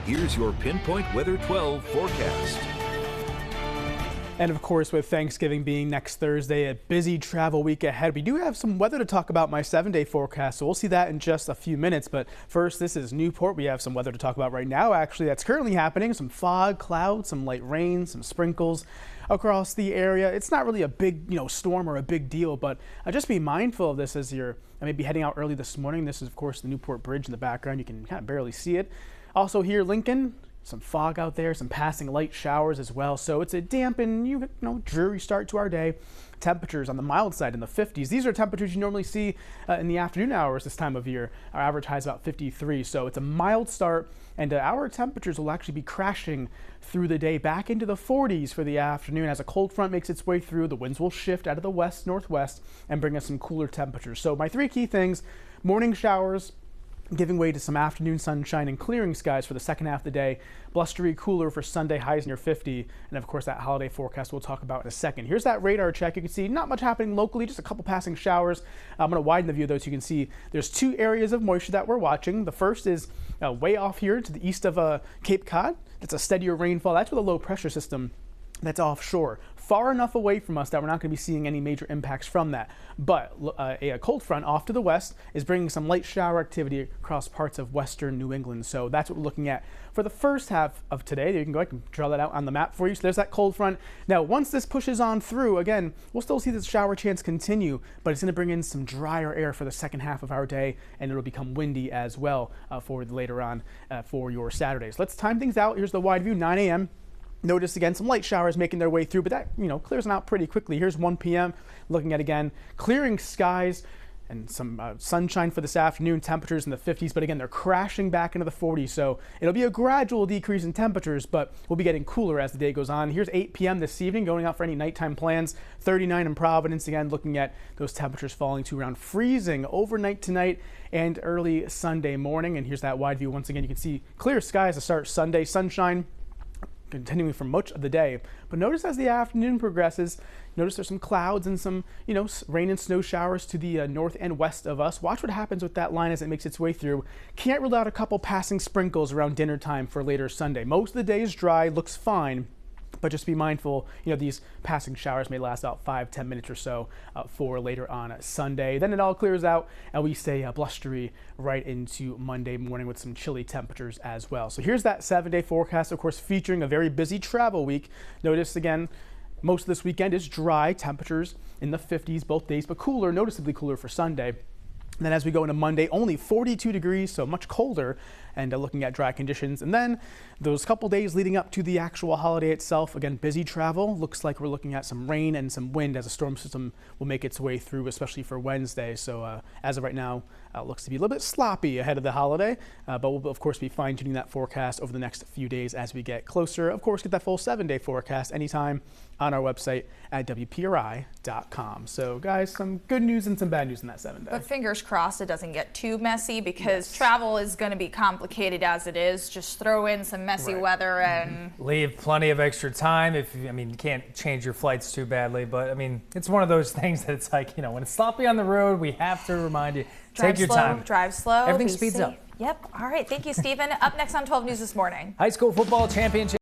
here's your Pinpoint Weather 12 forecast. And of course, with Thanksgiving being next Thursday, a busy travel week ahead, we do have some weather to talk about, my 7-day forecast. So we'll see that in just a few minutes. But first, this is Newport. We have some weather to talk about right now, actually, that's currently happening. Some fog, clouds, some light rain, some sprinkles across the area. It's not really a big, storm or a big deal, but just be mindful of this as you're maybe heading out early this morning. This is, of course, the Newport Bridge in the background. You can kind of barely see it. Also here, Lincoln. Some fog out there, some passing light showers as well. So it's a damp and dreary start to our day. Temperatures on the mild side in the 50s. These are temperatures you normally see in the afternoon hours this time of year. Our average high is about 53. So it's a mild start, and our temperatures will actually be crashing through the day back into the 40s for the afternoon. As a cold front makes its way through, the winds will shift out of the west northwest and bring us some cooler temperatures. So my three key things: morning showers, giving way to some afternoon sunshine and clearing skies for the second half of the day. Blustery cooler for Sunday, highs near 50. And of course, that holiday forecast we'll talk about in a second. Here's that radar check. You can see not much happening locally, just a couple passing showers. I'm going to widen the view though so you can see there's two areas of moisture that we're watching. The first is way off here to the east of Cape Cod. That's a steadier rainfall. That's with a low pressure system that's offshore, far enough away from us that we're not going to be seeing any major impacts from that. But a cold front off to the west is bringing some light shower activity across parts of western New England. So that's what we're looking at for the first half of today. You can go ahead and draw that out on the map for you. So there's that cold front. Now, once this pushes on through, again, we'll still see this shower chance continue, but it's going to bring in some drier air for the second half of our day, and it'll become windy as well for later on for your Saturdays. Let's time things out. Here's the wide view, 9 a.m. Notice again some light showers making their way through, but that clears out pretty quickly. Here's 1 p.m. looking at again clearing skies and some sunshine for this afternoon. Temperatures in the 50s, but again they're crashing back into the 40s. So it'll be a gradual decrease in temperatures, but we'll be getting cooler as the day goes on. Here's 8 p.m. this evening, going out for any nighttime plans. 39 in Providence. Again, looking at those temperatures falling to around freezing overnight tonight and early Sunday morning. And here's that wide view once again. You can see clear skies to start Sunday. Sunshine continuing for much of the day, but notice as the afternoon progresses, notice there's some clouds and some rain and snow showers to the north and west of us. Watch what happens with that line as it makes its way through. Can't rule out a couple passing sprinkles around dinner time for later Sunday. Most of the day is dry, looks fine, but just be mindful, these passing showers may last about 5-10 minutes or so for later on Sunday. Then it all clears out and we stay blustery right into Monday morning with some chilly temperatures as well. So here's that 7-day forecast, of course, featuring a very busy travel week. Notice again, most of this weekend is dry, temperatures in the 50s both days, but cooler, noticeably cooler for Sunday. And then as we go into Monday, only 42 degrees, so much colder, and looking at dry conditions. And then those couple days leading up to the actual holiday itself, again, busy travel. Looks like we're looking at some rain and some wind as a storm system will make its way through, especially for Wednesday. So as of right now, looks to be a little bit sloppy ahead of the holiday, but we'll, of course, be fine-tuning that forecast over the next few days as we get closer. Of course, get that full 7-day forecast anytime on our website at WPRI.com. So, guys, some good news and some bad news in that 7-day. But fingers crossed it doesn't get too messy, because travel is going to be complicated as it is. Just throw in some messy weather and leave plenty of extra time. You can't change your flights too badly, but it's one of those things that it's like, when it's sloppy on the road, we have to remind you, take your time. Drive slow. Everything speeds up. Yep. All right. Thank you, Stephen. Up next on 12 News this morning. High school football championship.